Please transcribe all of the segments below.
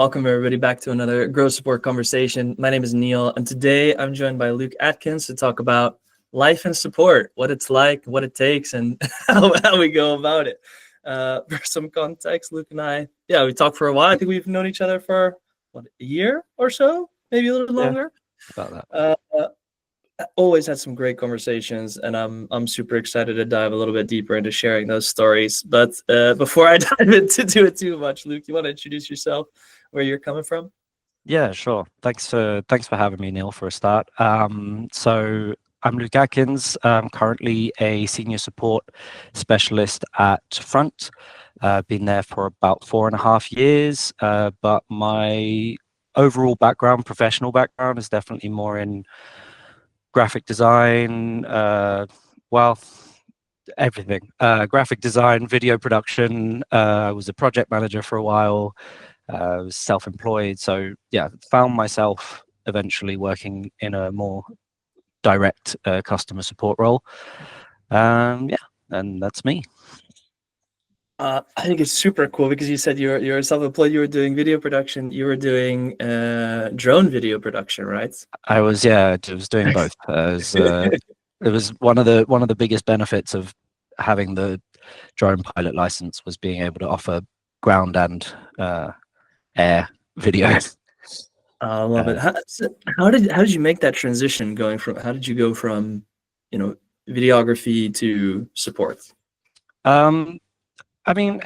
Welcome everybody back to another Growth Support conversation. My name is Neil, and today I'm joined by Luke Atkins to talk about life and support, what it's like, what it takes, and how we go about it. For some context, Luke and I, we talked for a while. I think we've known each other for a year or so, maybe a little longer. About that. Always had some great conversations, and I'm super excited to dive a little bit deeper into sharing those stories. But before I dive into it too much, Luke, you want to introduce yourself, where you're coming from? Yeah, sure. Thanks for having me, Neil, for a start. So I'm Luke Atkins. I'm currently a senior support specialist at Front. Been there for about 4.5 years, but my overall background, professional background, is definitely more in graphic design, everything. Graphic design, video production. I was a project manager for a while. I was self-employed. So yeah, found myself eventually working in a more direct customer support role. And that's me. I think it's super cool because you said you're self-employed. You were doing video production. You were doing drone video production, right? I was doing both. It was one of the biggest benefits of having the drone pilot license was being able to offer ground and air video. I love it. How did you make that transition how did you go from, videography to support? I mean,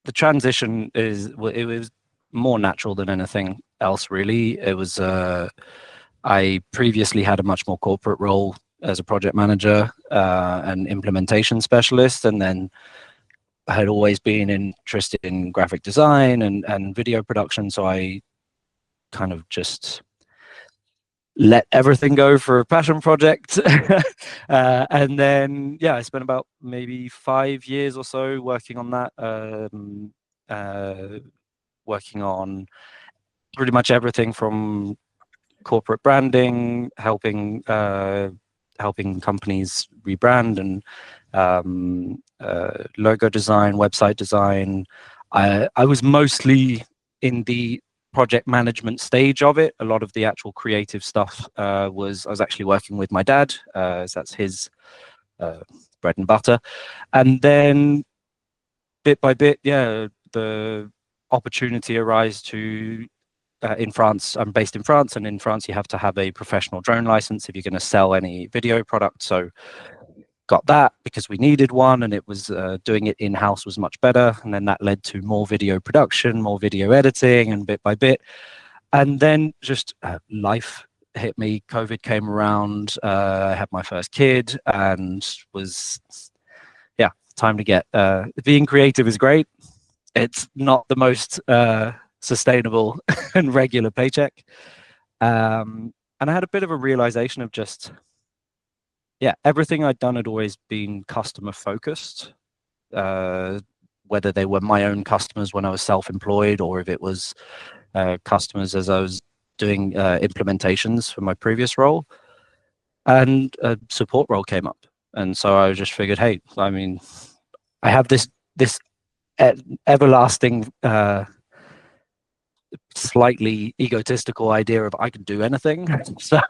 the transition it was more natural than anything else, really. It was I previously had a much more corporate role as a project manager and implementation specialist, and then I had always been interested in graphic design and video production, so I kind of just let everything go for a passion project. And then I spent about maybe 5 years or so working on that, working on pretty much everything from corporate branding, helping companies rebrand, and logo design, website design. I was mostly in the project management stage of it. A lot of the actual creative stuff I was actually working with my dad, as that's his bread and butter. And then bit by bit, the opportunity arose to in France. I'm based in France, and in France you have to have a professional drone license if you're going to sell any video product. So got that because we needed one, and it was doing it in-house was much better. And then that led to more video production, more video editing, and bit by bit. And then just life hit me. COVID came around. I had my first kid, and was time to get being creative is great. It's not the most sustainable and regular paycheck. And I had a bit of a realization of just, everything I'd done had always been customer focused, whether they were my own customers when I was self-employed, or if it was customers as I was doing implementations for my previous role. And a support role came up. And so I just figured, hey, I mean, I have this everlasting, slightly egotistical idea of I can do anything. So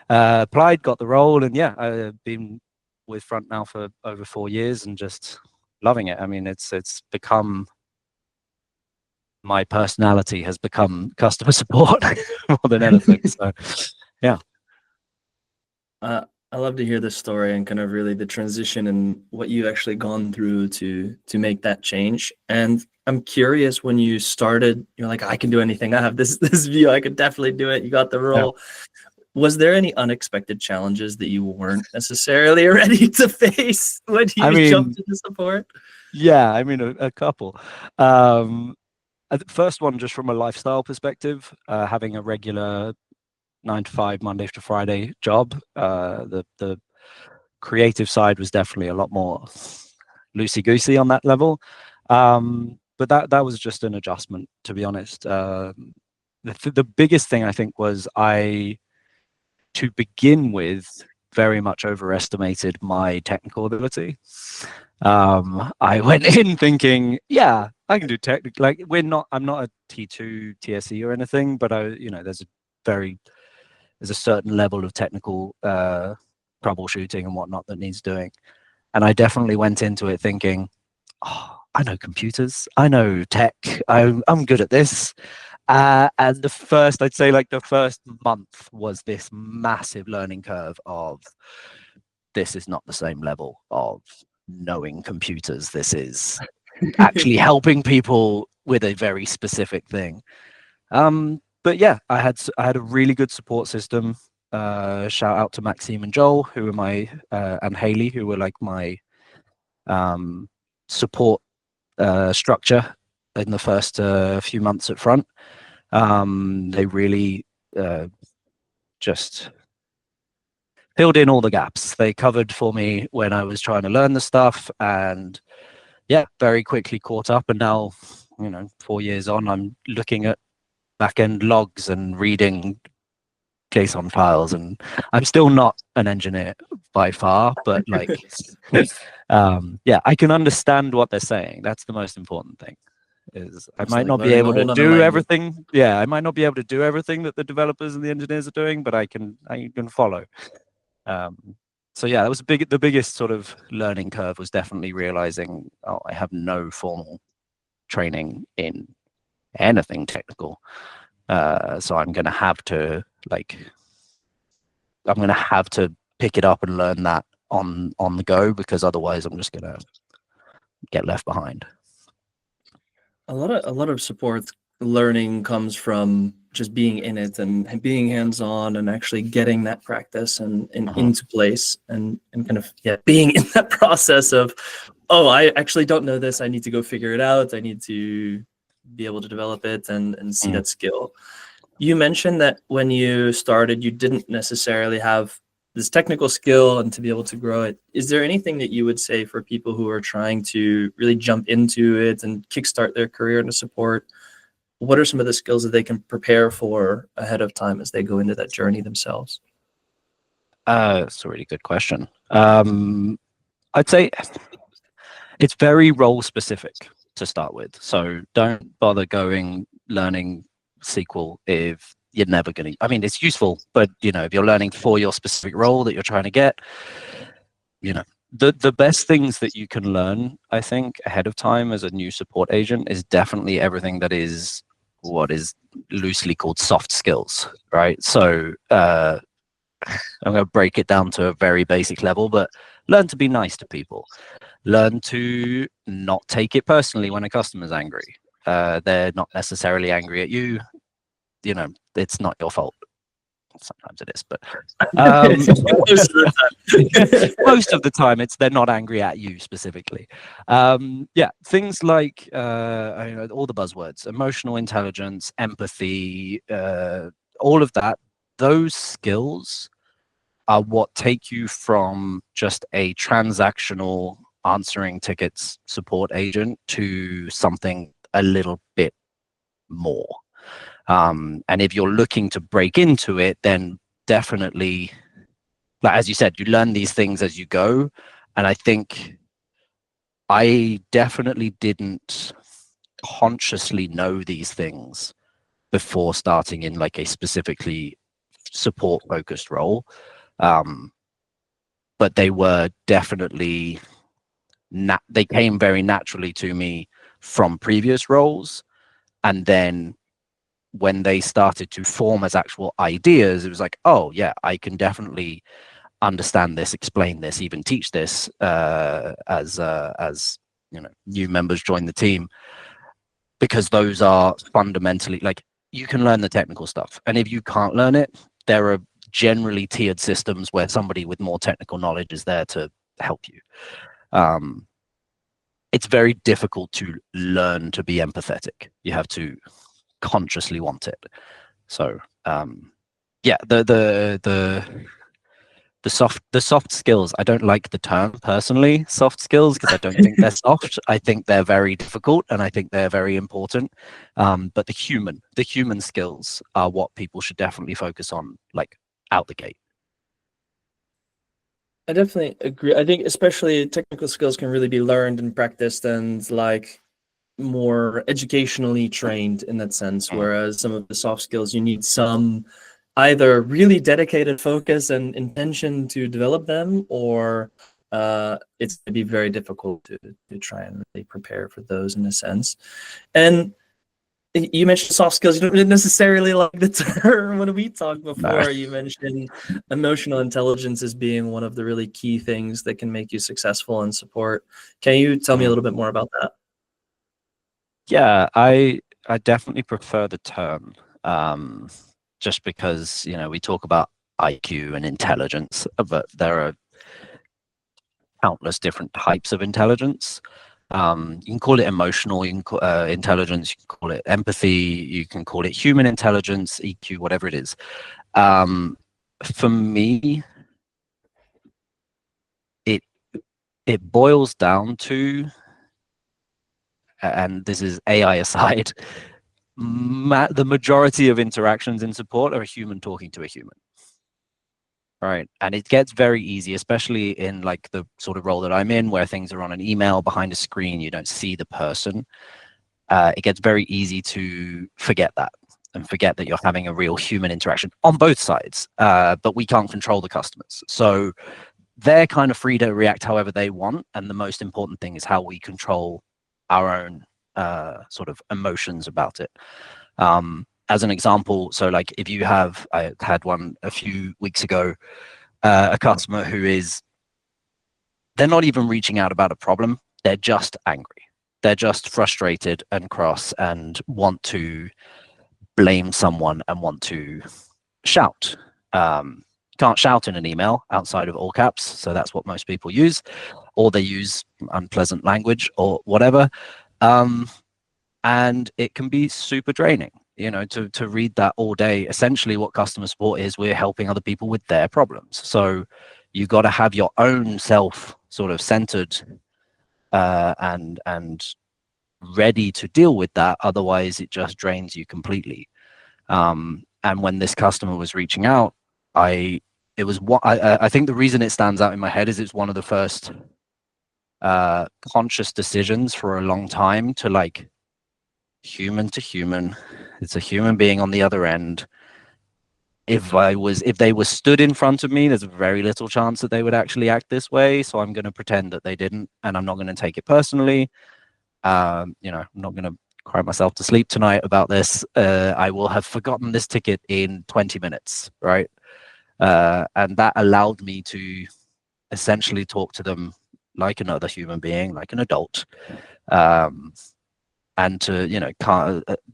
applied, got the role, and I've been with Front now for over 4 years and just loving it. I mean, it's become, my personality has become customer support more than anything. So I love to hear this story and kind of really the transition and what you've actually gone through to make that change. And I'm curious, when you started, you're like, I can do anything. I have this view. I could definitely do it. You got the role. Was there any unexpected challenges that you weren't necessarily ready to face when you jumped into support? Yeah, I mean, a couple. The first one, just from a lifestyle perspective, having a regular 9 to 5, Monday to Friday job. The creative side was definitely a lot more loosey-goosey on that level. But that was just an adjustment, to be honest. The biggest thing I think was to begin with, very much overestimated my technical ability. I went in thinking, yeah, I can do tech. Like I'm not a T2 TSE or anything, but there's a certain level of technical troubleshooting and whatnot that needs doing. And I definitely went into it thinking, oh, I know computers, I know tech, I'm good at this. And I'd say like the first month was this massive learning curve of, this is not the same level of knowing computers. This is actually helping people with a very specific thing. But yeah, I had a really good support system. Shout out to Maxime and Joel, who were and Haley, who were like my support structure in the first few months at front. They really just filled in all the gaps. They covered for me when I was trying to learn the stuff, and yeah, very quickly caught up. And now, 4 years on, I'm looking at backend logs and reading JSON files, and I'm still not an engineer by far, but like, yeah, I can understand what they're saying. That's the most important thing. Is I It's might like not be learning a able to whole nother do language. everything. Yeah, I might not be able to do everything that the developers and the engineers are doing, but I can follow. So yeah, that was the biggest sort of learning curve was definitely realizing, oh, I have no formal training in anything technical. So I'm going to have to pick it up and learn that on the go, because otherwise I'm just going to get left behind. A lot of support learning comes from just being in it and being hands-on and actually getting that practice and into place and kind of being in that process of, oh, I actually don't know this, I need to go figure it out, I need to be able to develop it and see that skill. You mentioned that when you started, you didn't necessarily have this technical skill and to be able to grow it. Is there anything that you would say for people who are trying to really jump into it and kickstart their career into support? What are some of the skills that they can prepare for ahead of time as they go into that journey themselves? It's a really good question. I'd say it's very role specific to start with. So don't bother learning SQL if you're never going to, I mean, it's useful, but if you're learning for your specific role that you're trying to get, the best things that you can learn, I think, ahead of time as a new support agent is definitely everything that is what is loosely called soft skills, right? So I'm going to break it down to a very basic level, but learn to be nice to people. Learn to not take it personally when a customer's angry. They're not necessarily angry at you. It's not your fault. Sometimes it is, but most of the time it's they're not angry at you specifically. Yeah, things like all the buzzwords: emotional intelligence, empathy, all of that. Those skills are what take you from just a transactional answering tickets support agent to something a little bit more. And if you're looking to break into it, then definitely, like as you said, you learn these things as you go. And I think I definitely didn't consciously know these things before starting in like a specifically support focused role. But they were definitely they came very naturally to me from previous roles. And then when they started to form as actual ideas, it was like, oh yeah, I can definitely understand this, explain this, even teach this as new members join the team, because those are fundamentally, like, you can learn the technical stuff, and if you can't learn it, there are generally tiered systems where somebody with more technical knowledge is there to help you. It's very difficult to learn to be empathetic. You have to consciously want it. So yeah, the soft skills, I don't like the term personally, soft skills, because I don't think they're soft. I think they're very difficult, and I think they're very important. But the human skills are what people should definitely focus on, like, out the gate. I definitely agree. I think especially technical skills can really be learned and practiced and like more educationally trained in that sense, Mm. whereas some of the soft skills you need some either really dedicated focus and intention to develop them, or it's going to be very difficult to try and really prepare for those in a sense. And you mentioned soft skills. You don't necessarily like the term. When we talked No. before, you mentioned emotional intelligence as being one of the really key things that can make you successful in support. Can you tell me a Mm. little bit more about that? Yeah, I definitely prefer the term, just because, you know, we talk about IQ and intelligence, but there are countless different types of intelligence. You can call it emotional, you can call, intelligence, you can call it empathy, you can call it human intelligence, EQ, whatever it is. For me, it it boils down to, and this is AI aside, the majority of interactions in support are a human talking to a human. Right. And it gets very easy, especially in like the sort of role that I'm in, where things are on an email behind a screen, you don't see the person. It gets very easy to forget that and forget that you're having a real human interaction on both sides. But we can't control the customers. So they're kind of free to react however they want. And the most important thing is how we control our own sort of emotions about it. As an example, so like if you have, I had one a few weeks ago, a customer who is, they're not even reaching out about a problem, they're just angry. They're just frustrated and cross and want to blame someone and want to shout. Can't shout in an email outside of all caps, so that's what most people use, or they use unpleasant language or whatever. And it can be super draining, you know, to read that all day. Essentially what customer support is, we're helping other people with their problems. So you've got to have your own self sort of centered and ready to deal with that, otherwise it just drains you completely. And when this customer was reaching out, it was what I think the reason it stands out in my head is it's one of the first conscious decisions for a long time to, like, human to human, it's a human being on the other end. If they were stood in front of me, there's very little chance that they would actually act this way, so I'm going to pretend that they didn't, and I'm not going to take it personally. You know, I'm not going to cry myself to sleep tonight about this. I will have forgotten this ticket in 20 minutes, right? And that allowed me to essentially talk to them like another human being, like an adult, and to, you know,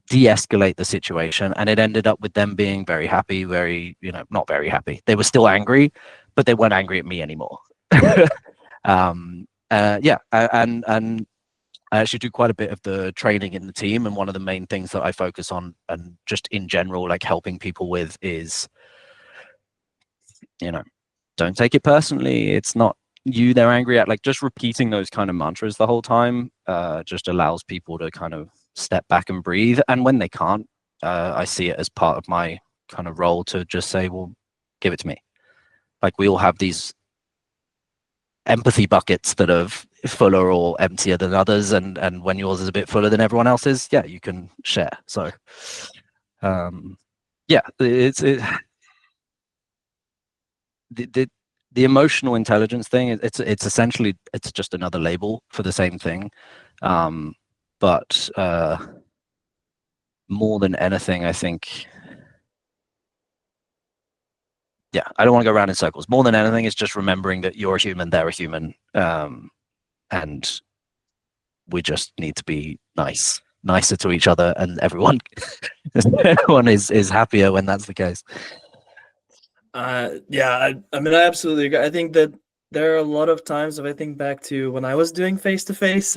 de-escalate the situation. And it ended up with them being very happy, very, you know, not very happy. They were still angry, but they weren't angry at me anymore. Yeah, and I actually do quite a bit of the training in the team, and one of the main things that I focus on, and just in general, like helping people with, is, you know, don't take it personally. It's not you they're angry at. Like, just repeating those kind of mantras the whole time just allows people to kind of step back and breathe. And when they can't, I see it as part of my kind of role to just say, well, give it to me. Like, we all have these empathy buckets that are fuller or emptier than others, and when yours is a bit fuller than everyone else's, yeah, you can share. So yeah, the the emotional intelligence thing, it's essentially, it's just another label for the same thing. But more than anything, I think, yeah, I don't want to go around in circles. More than anything, it's just remembering that you're a human, they're a human, and we just need to be nicer to each other, and everyone everyone is happier when that's the case. Yeah, I mean, I absolutely agree. I think that there are a lot of times, if I think back to when I was doing face-to-face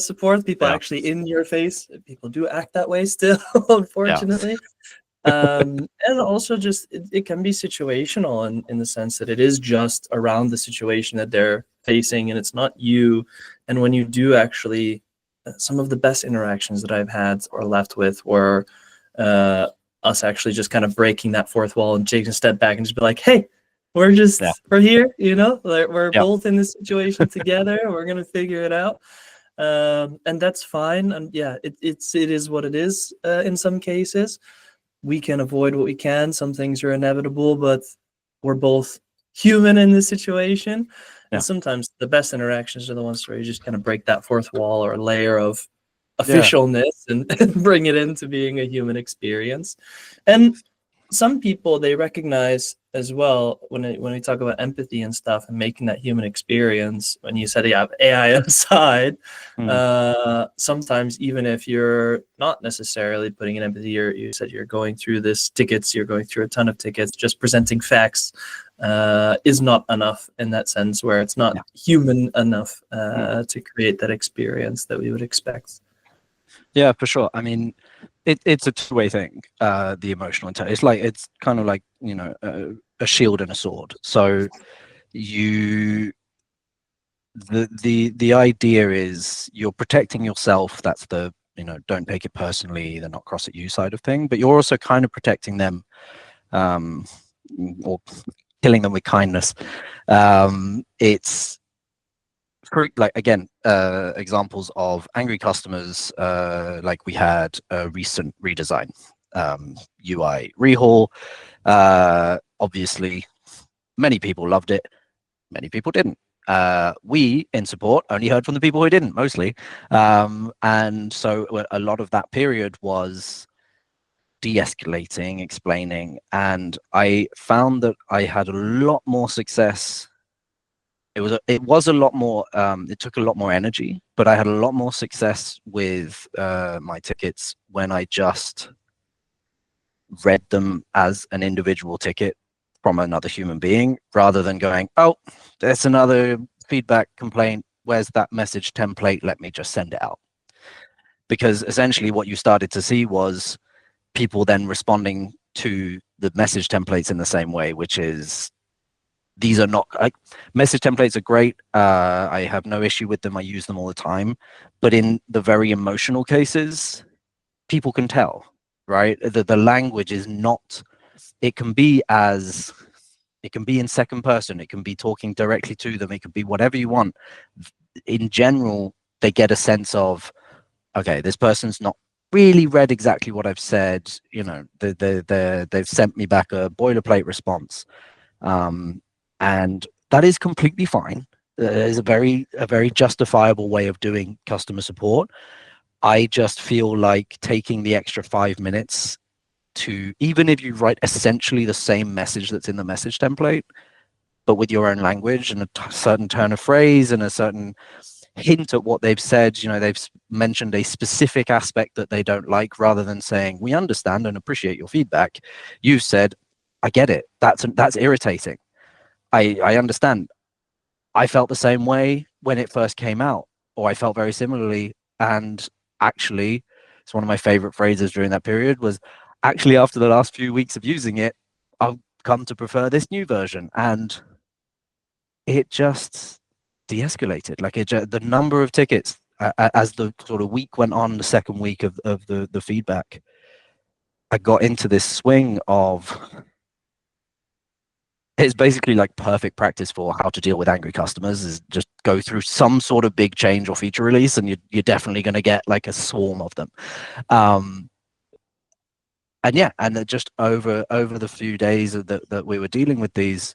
support, people Yeah, actually in your face, people do act that way still, yeah, unfortunately. And also just it can be situational in the sense that it is just around the situation that they're facing, and it's not you. And when you do actually, some of the best interactions that I've had or left with were uh, us actually just kind of breaking that fourth wall and taking a step back and just be like, hey, Yeah. we're here, you know, like we're Yep. both in this situation together. We're gonna figure it out. And that's fine. And yeah, it is what it is. In some cases, we can avoid what we can. Some things are inevitable, but we're both human in this situation. Yeah. And sometimes the best interactions are the ones where you just kind of break that fourth wall or layer of Yeah. officialness and bring it into being a human experience. And some people, they recognize as well when we talk about empathy and stuff and making that human experience. When you said you have AI aside, Mm. sometimes even if you're not necessarily putting in empathy, you said you're going through you're going through a ton of tickets, just presenting facts is not enough in that sense, where it's not Yeah. human enough to create that experience that we would expect. Yeah, for sure. I mean, it's a two-way thing. The emotional intelligence. It's kind of like, you know, a shield and a sword. So you, the idea is you're protecting yourself. That's the, you know, don't take it personally, they're not cross at you side of thing. But you're also kind of protecting them, or killing them with kindness. It's like, again, examples of angry customers, like we had a recent redesign, UI rehaul. Obviously many people loved it, many people didn't. We in support only heard from the people who didn't, mostly. And so a lot of that period was de-escalating, explaining, and I found that I had a lot more success. It was a lot more, it took a lot more energy, but I had a lot more success with my tickets when I just read them as an individual ticket from another human being, rather than going, oh, there's another feedback complaint, where's that message template, let me just send it out. Because essentially what you started to see was people then responding to the message templates in the same way, which is, these are not, like, message templates are great. I have no issue with them. I use them all the time. But in the very emotional cases, people can tell, right? The language is not, it can be in second person. It can be talking directly to them. It can be whatever you want. In general, they get a sense of, okay, this person's not really read exactly what I've said. You know, they've sent me back a boilerplate response. And that is completely fine. It is a very justifiable way of doing customer support. I just feel like taking the extra 5 minutes to, even if you write essentially the same message that's in the message template, but with your own language and a certain turn of phrase and a certain hint at what they've said, you know, they've mentioned a specific aspect that they don't like, rather than saying, we understand and appreciate your feedback. You've said, I get it. That's irritating. I understand. I felt the same way when it first came out, or I felt very similarly. And actually, it's one of my favorite phrases during that period was, actually, after the last few weeks of using it, I've come to prefer this new version. And it just de-escalated. Like, the number of tickets, as the sort of week went on, the second week of the feedback, I got into this swing of, it's basically like perfect practice for how to deal with angry customers, is just go through some sort of big change or feature release, and you're definitely going to get like a swarm of them. And yeah, and just over the few days that we were dealing with these,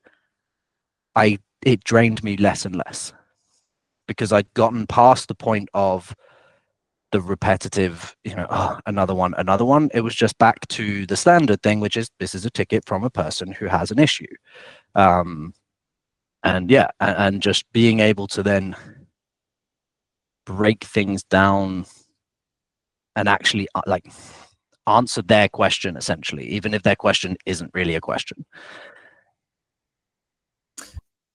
it drained me less and less, because I'd gotten past the point of the repetitive, you know, oh, another one. It was just back to the standard thing, which is, this is a ticket from a person who has an issue. And yeah, and just being able to then break things down and actually like answer their question, essentially, even if their question isn't really a question.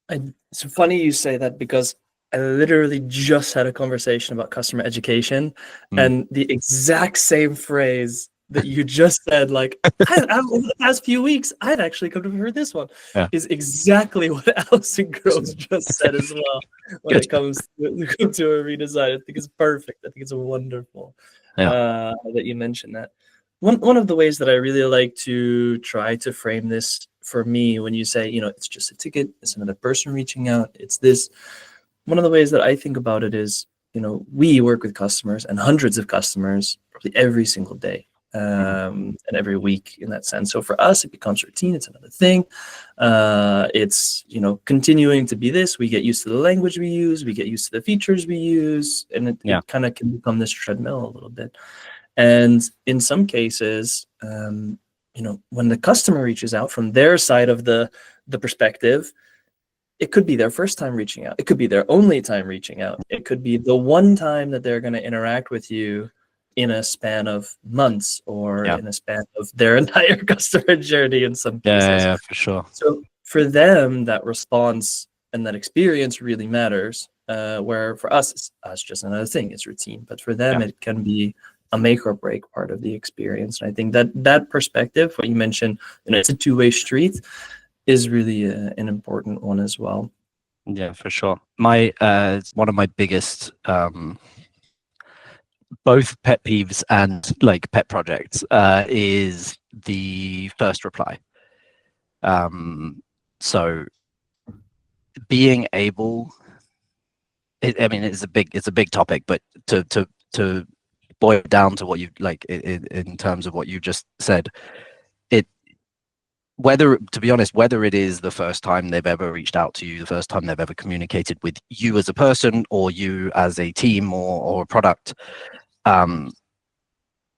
It's funny you say that, because I literally just had a conversation about customer education, and the exact same phrase that you just said, like, over the past few weeks, I've actually come to prefer this one, Yeah. is exactly what Alison Gross just said as well when it comes to a redesign. I think it's perfect. I think it's wonderful that you mentioned that. one of the ways that I really like to try to frame this for me, when you say, it's just a ticket, it's another person reaching out, it's this. One of the ways that I think about it is, we work with customers and hundreds of customers probably every single day, and every week in that sense. So for us, it becomes routine. It's another thing. It's, continuing to be this. We get used to the language we use. We get used to the features we use. And it kind of can become this treadmill a little bit. And in some cases, when the customer reaches out from their side of the perspective, it could be their first time reaching out. It could be their only time reaching out. It could be the one time that they're going to interact with you in a span of months, or in a span of their entire customer journey in some cases. Yeah, for sure. So for them, that response and that experience really matters, where for us, it's just another thing. It's routine. But for them, it can be a make or break part of the experience. And I think that perspective, what you mentioned, it's a two-way street, is really an important one as well. Yeah, for sure. My one of my biggest both pet peeves and like pet projects is the first reply. So being able, it's a big topic, but to boil it down to what you like in terms of what you just said, whether it is the first time they've ever reached out to you, the first time they've ever communicated with you as a person, or you as a team, or a product,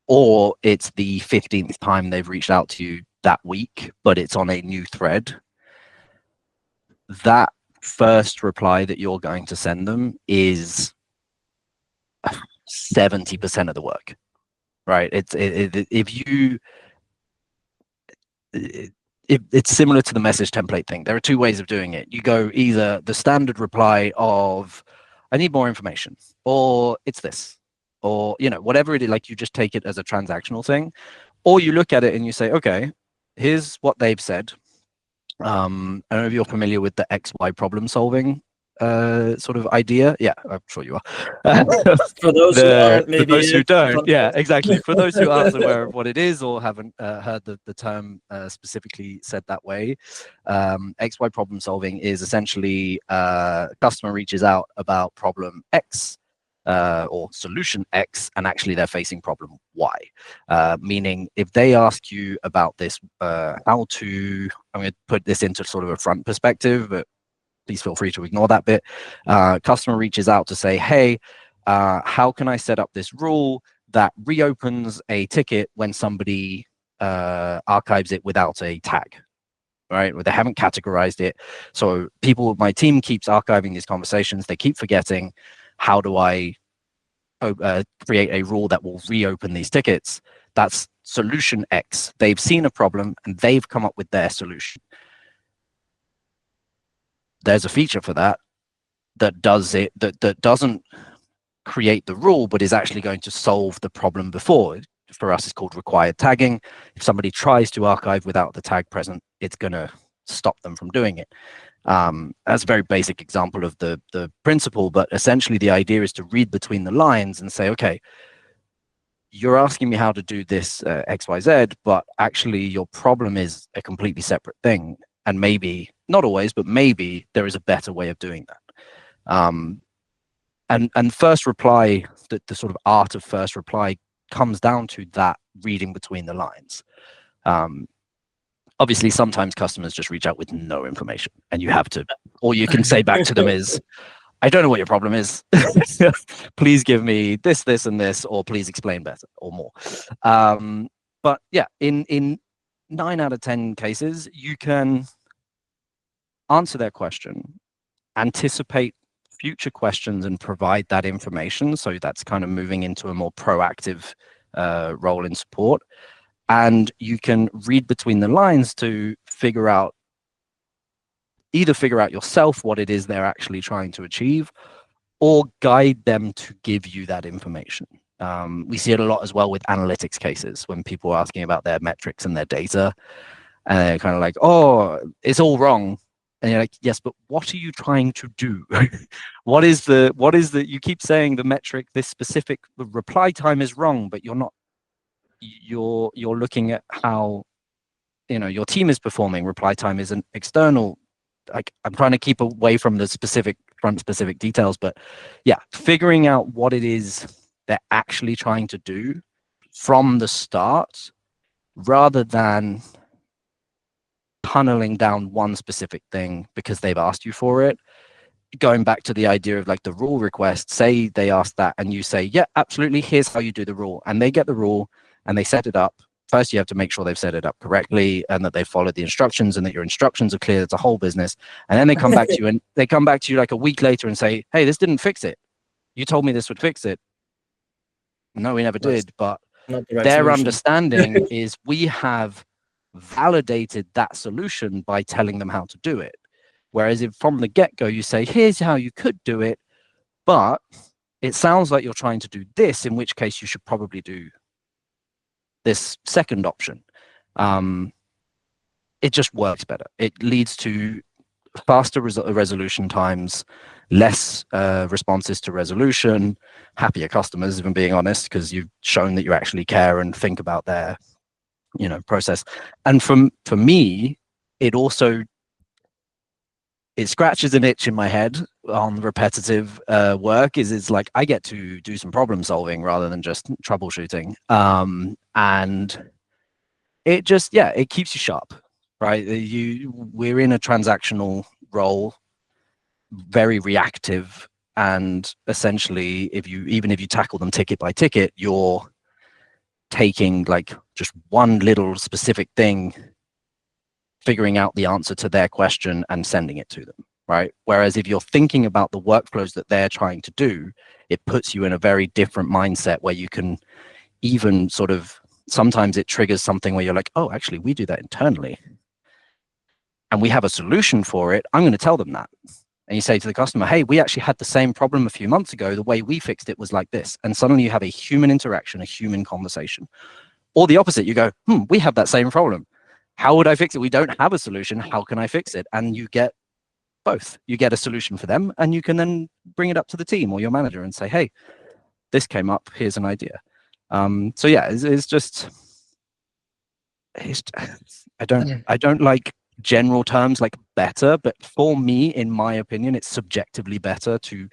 or it's the 15th time they've reached out to you that week, but it's on a new thread, that first reply that you're going to send them is 70% of the work, right? It's similar to the message template thing. There are two ways of doing it. You go either the standard reply of, I need more information, or it's this, or, whatever it is, like you just take it as a transactional thing, or you look at it and you say, okay, here's what they've said. I don't know if you're familiar with the XY problem solving sort of idea. Yeah, I'm sure you are. For those who aren't, maybe. For those who don't, yeah, exactly. For those who aren't aware of what it is, or haven't heard the term specifically said that way, XY problem solving is essentially customer reaches out about problem X, or solution X, and actually they're facing problem Y. Meaning, if they ask you about this, I'm going to put this into sort of a front perspective, but please feel free to ignore that bit. Customer reaches out to say, hey, how can I set up this rule that reopens a ticket when somebody archives it without a tag? Right, where they haven't categorized it. So my team keeps archiving these conversations. They keep forgetting. How do I create a rule that will reopen these tickets? That's solution X. They've seen a problem and they've come up with their solution. There's a feature for that does it, that doesn't create the rule, but is actually going to solve the problem before. For us, it's called required tagging. If somebody tries to archive without the tag present, it's going to stop them from doing it. That's a very basic example of the principle, but essentially the idea is to read between the lines and say, okay, you're asking me how to do this XYZ, but actually your problem is a completely separate thing. And maybe, not always, but maybe there is a better way of doing that. And first reply, the sort of art of first reply comes down to that reading between the lines. Obviously, sometimes customers just reach out with no information, and you have to, all you can say back to them is, I don't know what your problem is. Please give me this, this, and this, or please explain better or more. But yeah, in 9 out of 10 cases, you can answer their question, anticipate future questions, and provide that information. So that's kind of moving into a more proactive role in support. And you can read between the lines to either figure out yourself what it is they're actually trying to achieve, or guide them to give you that information. We see it a lot as well with analytics cases, when people are asking about their metrics and their data, and they're kind of like, oh, it's all wrong. And you're like, yes, but what are you trying to do? What is the, you keep saying the metric, this specific reply time is wrong, but you're not you're looking at how, you know, your team is performing. Reply time is an external, like, I'm trying to keep away from the specific details, but yeah, figuring out what it is they're actually trying to do from the start, rather than tunneling down one specific thing because they've asked you for it. Going back to the idea of like the rule request, say they ask that and you say, yeah, absolutely, here's how you do the rule, and they get the rule and they set it up. First, you have to make sure they've set it up correctly and that they followed the instructions and that your instructions are clear. It's a whole business. And then they come back to you, and they come back to you like a week later and say, hey, this didn't fix it. You told me this would fix it. No, we never That's did. But not the right their solution. understanding is we have validated that solution by telling them how to do it. Whereas if from the get-go you say, here's how you could do it, but it sounds like you're trying to do this, in which case you should probably do this second option. It just works better. It leads to faster resolution times, less responses to resolution, happier customers, if I'm being honest, because you've shown that you actually care and think about their, you know, process. And for me, it also, it scratches an itch in my head on repetitive work. It's like I get to do some problem solving rather than just troubleshooting, and it just, yeah, it keeps you sharp, right? We're in a transactional role, very reactive, and essentially even if you tackle them ticket by ticket, you're taking like just one little specific thing, figuring out the answer to their question and sending it to them, right? Whereas if you're thinking about the workflows that they're trying to do, it puts you in a very different mindset where you can even sort of, sometimes it triggers something where you're like, oh, actually, we do that internally and we have a solution for it. I'm going to tell them that. And you say to the customer, hey, we actually had the same problem a few months ago. The way we fixed it was like this. And suddenly you have a human interaction, a human conversation. Or the opposite, you go, we have that same problem. How would I fix it? We don't have a solution. How can I fix it? And you get both. You get a solution for them, and you can then bring it up to the team or your manager and say, hey, this came up, here's an idea. So yeah, it's just, I don't like general terms like better, but for me, in my opinion, it's subjectively better to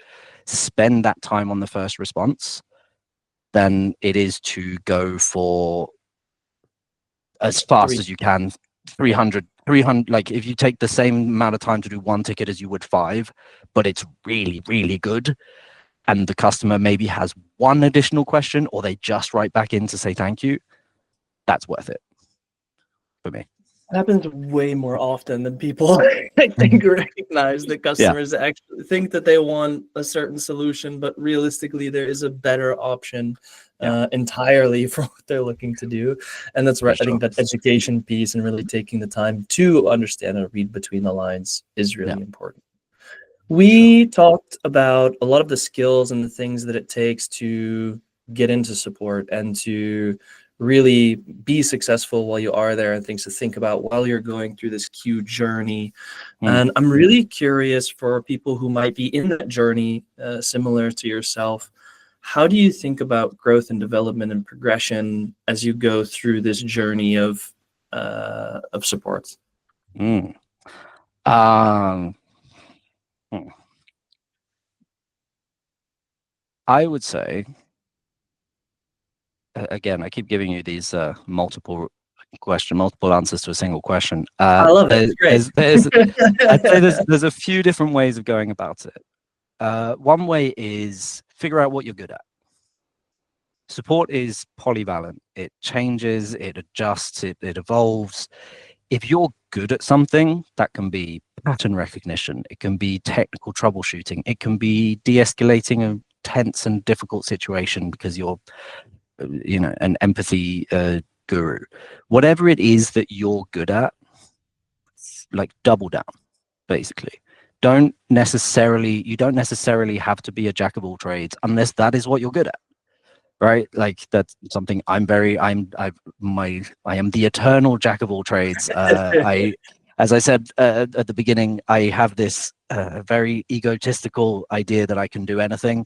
spend that time on the first response than it is to go for as fast as you can, 300, like if you take the same amount of time to do one ticket as you would 5, but it's really, really good, and the customer maybe has one additional question or they just write back in to say thank you, that's worth it for me. It happens way more often than people I think recognize. That customers actually think that they want a certain solution, but realistically there is a better option entirely for what they're looking to do. And that's right. I think that education piece and really taking the time to understand and read between the lines is really important. We talked about a lot of the skills and the things that it takes to get into support and to really be successful while you are there, and things to think about while you're going through this Q journey. And I'm really curious for people who might be in that journey, similar to yourself, how do you think about growth and development and progression as you go through this journey of support? I would say, again, I keep giving you these multiple answers to a single question. I love it. It's great. I'd say there's a few different ways of going about it. One way is figure out what you're good at. Support is polyvalent. It changes, it adjusts, it evolves. If you're good at something, that can be pattern recognition, it can be technical troubleshooting, it can be de-escalating a tense and difficult situation because you're, you know, an empathy guru. Whatever it is that you're good at, like double down, basically. You don't necessarily have to be a jack of all trades unless that is what you're good at, right? Like that's something I am the eternal jack of all trades. As I said at the beginning, I have this very egotistical idea that I can do anything.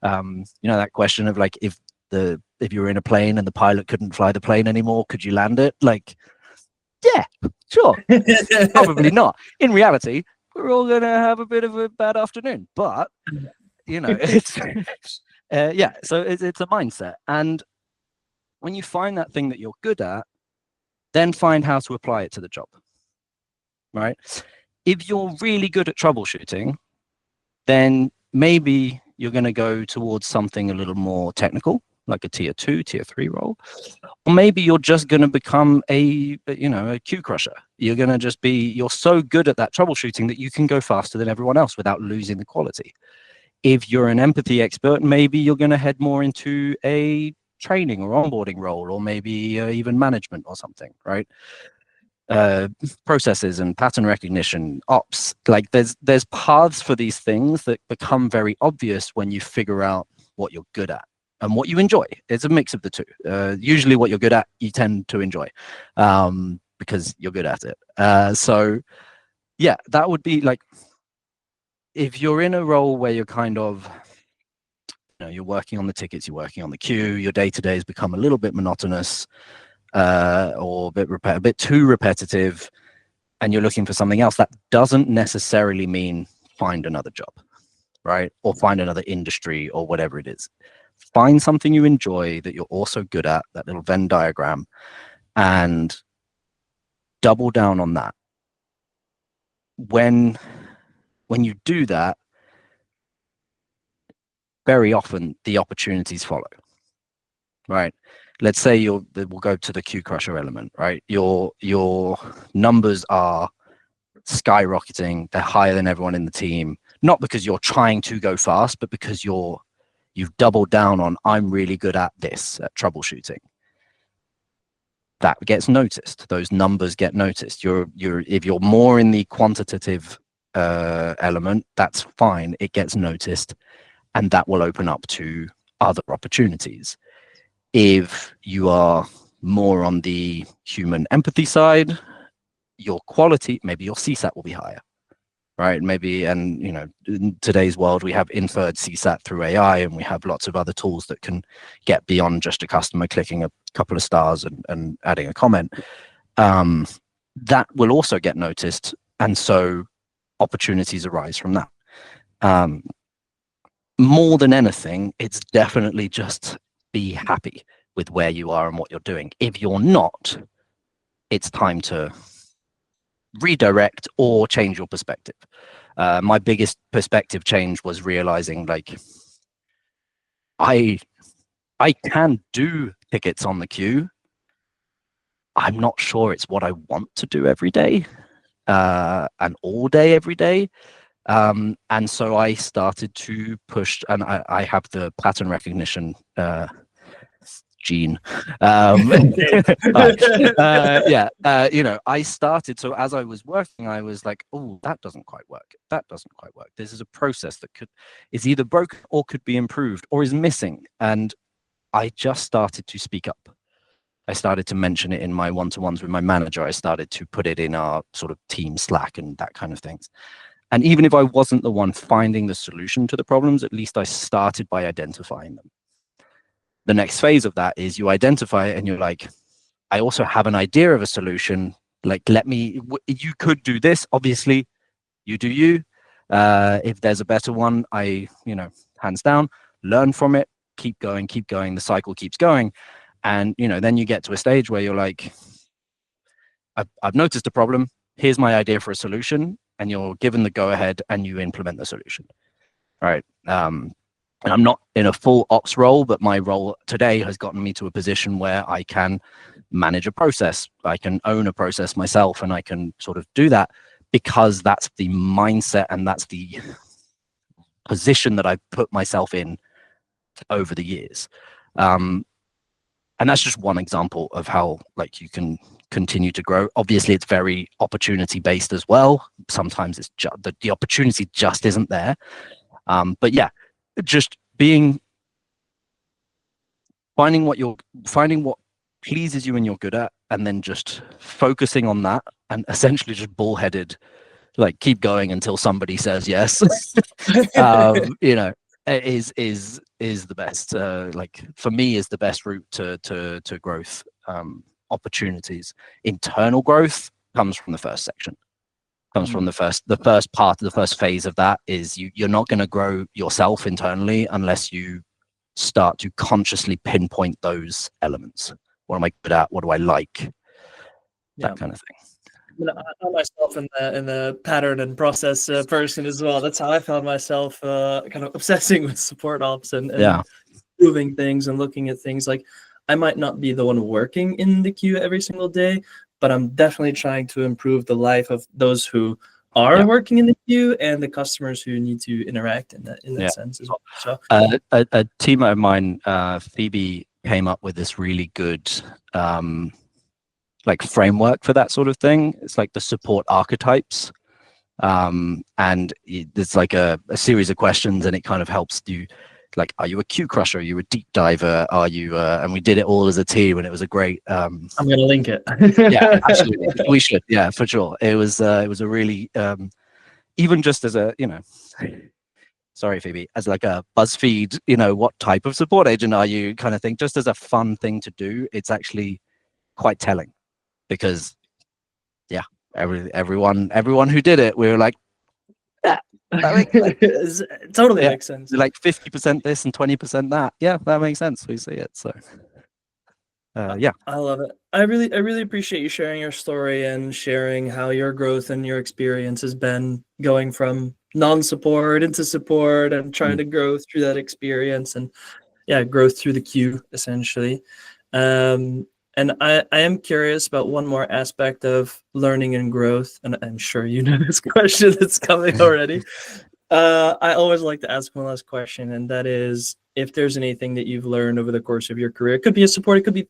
You know, that question of like, if the if you were in a plane and the pilot couldn't fly the plane anymore, could you land it? Like, yeah, sure. Probably not. In reality, we're all going to have a bit of a bad afternoon, but it's yeah. So it's a mindset, and when you find that thing that you're good at, then find how to apply it to the job. Right? If you're really good at troubleshooting, then maybe you're going to go towards something a little more technical, like a tier 2, tier 3 role. Or maybe you're just going to become a queue crusher. You're going to just you're so good at that troubleshooting that you can go faster than everyone else without losing the quality. If you're an empathy expert, maybe you're going to head more into a training or onboarding role, or maybe even management or something, right? Processes and pattern recognition, ops, like there's paths for these things that become very obvious when you figure out what you're good at and what you enjoy. It's a mix of the two. Usually what you're good at, you tend to enjoy because you're good at it. So yeah, that would be like, if you're in a role where you're kind of, you're working on the tickets, you're working on the queue, your day-to-day has become a little bit monotonous, or a bit too repetitive, and you're looking for something else, that doesn't necessarily mean find another job, right? Or find another industry or whatever it is. Find something you enjoy that you're also good at, that little Venn diagram, and double down on that. When you do that, very often the opportunities follow, right? Let's say we'll go to the queue crusher element, right? Your numbers are skyrocketing. They're higher than everyone in the team, not because you're trying to go fast, but because you've doubled down on, I'm really good at this, at troubleshooting. That gets noticed. Those numbers get noticed. If you're more in the quantitative element, that's fine. It gets noticed, and that will open up to other opportunities. If you are more on the human empathy side, your quality, maybe your CSAT will be higher, right? Maybe, and in today's world, we have inferred CSAT through AI, and we have lots of other tools that can get beyond just a customer clicking a couple of stars and adding a comment. That will also get noticed, and so opportunities arise from that. More than anything, it's definitely just be happy with where you are and what you're doing. If you're not, it's time to redirect or change your perspective. My biggest perspective change was realizing, like, I can do tickets on the queue. I'm not sure it's what I want to do every day, and all day, every day. And so I started to push, and I have the pattern recognition gene. I started, so as I was working, I was like, oh, that doesn't quite work. That doesn't quite work. This is a process that is either broken or could be improved or is missing. And I just started to speak up. I started to mention it in my one-to-ones with my manager. I started to put it in our sort of team Slack and that kind of things. And even if I wasn't the one finding the solution to the problems, at least I started by identifying them. The next phase of that is you identify it and you're like, I also have an idea of a solution. Like, you could do this. Obviously, you do you. If there's a better one, hands down, learn from it, keep going. The cycle keeps going. And, then you get to a stage where you're like, I've noticed a problem. Here's my idea for a solution. And you're given the go ahead and you implement the solution. All right. And I'm not in a full ops role, but my role today has gotten me to a position where I can manage a process. I can own a process myself, and I can sort of do that because that's the mindset and that's the position that I've put myself in over the years. And that's just one example of how, like, you can continue to grow. Obviously, it's very opportunity based as well. Sometimes it's just the opportunity just isn't there. But yeah, just finding what pleases you and you're good at, and then just focusing on that, and essentially just bullheaded, like, keep going until somebody says yes. is the best. Like for me, is the best route to growth opportunities. Internal growth comes from the first section. Comes from the first part, the first phase of that is you're not going to grow yourself internally unless you start to consciously pinpoint those elements. What am I good at? What do I like? That kind of thing. I found myself in the pattern and process person as well. That's how I found myself kind of obsessing with support ops and improving things and looking at things. Like, I might not be the one working in the queue every single day, but I'm definitely trying to improve the life of those who are working in the queue and the customers who need to interact in that sense as well. So a teammate of mine, Phoebe, came up with this really good like framework for that sort of thing. It's like the support archetypes, and there's like a series of questions, and it kind of helps you. Like, are you a queue crusher? Are you a deep diver? Are you? And we did it all as a team, and it was a great. I'm gonna link it. Yeah, absolutely. We should. Yeah, for sure. It was a really even just as a sorry, Phoebe, as like a BuzzFeed, what type of support agent are you kind of thing, just as a fun thing to do. It's actually quite telling because, yeah, everyone who did it, we were like, yeah, that makes sense. Totally makes sense. Like 50% this and 20% that. Yeah, that makes sense. We see it. So, yeah. I love it. I really appreciate you sharing your story and sharing how your growth and your experience has been going from non-support into support and trying to grow through that experience and growth through the queue essentially. And I am curious about one more aspect of learning and growth, and I'm sure you know this question that's coming already. I always like to ask one last question, and that is, if there's anything that you've learned over the course of your career, it could be a support, it could be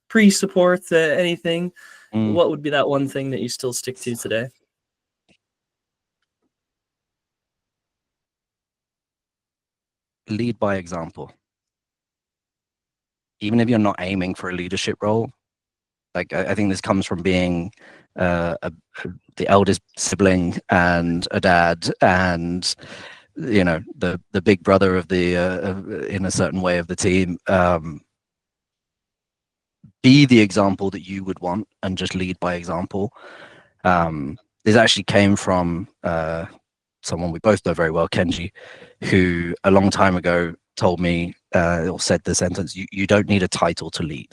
pre-support, anything. What would be that one thing that you still stick to today? Lead by example. Even if you're not aiming for a leadership role, like I think this comes from being the eldest sibling and a dad and the big brother of the in a certain way of the team. Be the example that you would want and just lead by example. This actually came from someone we both know very well, Kenji, who a long time ago told me or said the sentence, you don't need a title to lead.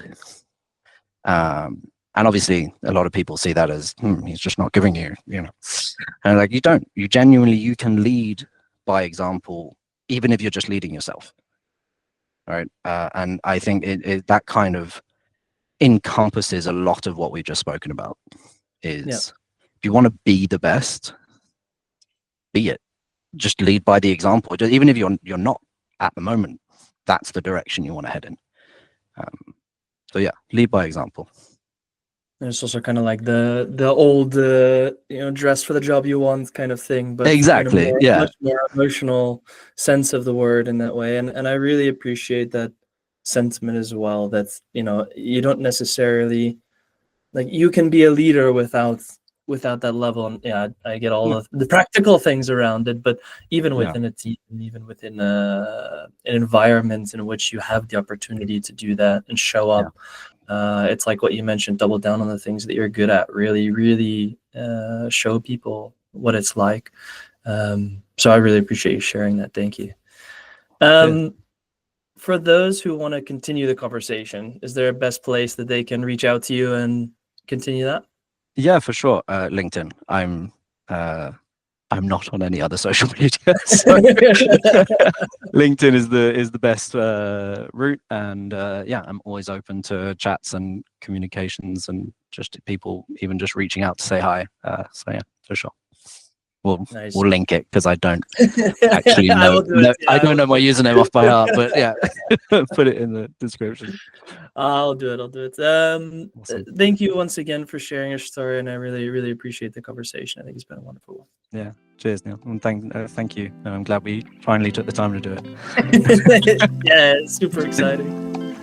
And obviously a lot of people see that as he's just not giving you, and like, you don't. You genuinely, you can lead by example, even if you're just leading yourself, right? And I think that kind of encompasses a lot of what we've just spoken about. Is if you want to be the best, be it. Just lead by the example. Even if you're not at the moment, that's the direction you want to head in. So yeah, lead by example. And it's also kind of like the old dress for the job you want kind of thing, but exactly, much more emotional sense of the word in that way. And I really appreciate that sentiment as well. That's you don't necessarily, like, you can be a leader without that level. And I get all of the practical things around it, but even within a team, and even within an environment in which you have the opportunity to do that and show up. It's like what you mentioned, double down on the things that you're good at, really show people what it's like. So I really appreciate you sharing that. Thank you. For those who want to continue the conversation, is there a best place that they can reach out to you and continue that? Yeah, for sure. LinkedIn. I'm not on any other social media. So LinkedIn is the best route, and I'm always open to chats and communications and just people even just reaching out to say hi. So yeah, for sure. We'll link it because I don't actually know. I don't know my username off by heart, but yeah, put it in the description. I'll do it. Awesome. Thank you once again for sharing your story, and I really appreciate the conversation. I think it's been a wonderful one. Yeah, cheers, Neil, and thank you. I'm glad we finally took the time to do it. Yeah, it's super exciting.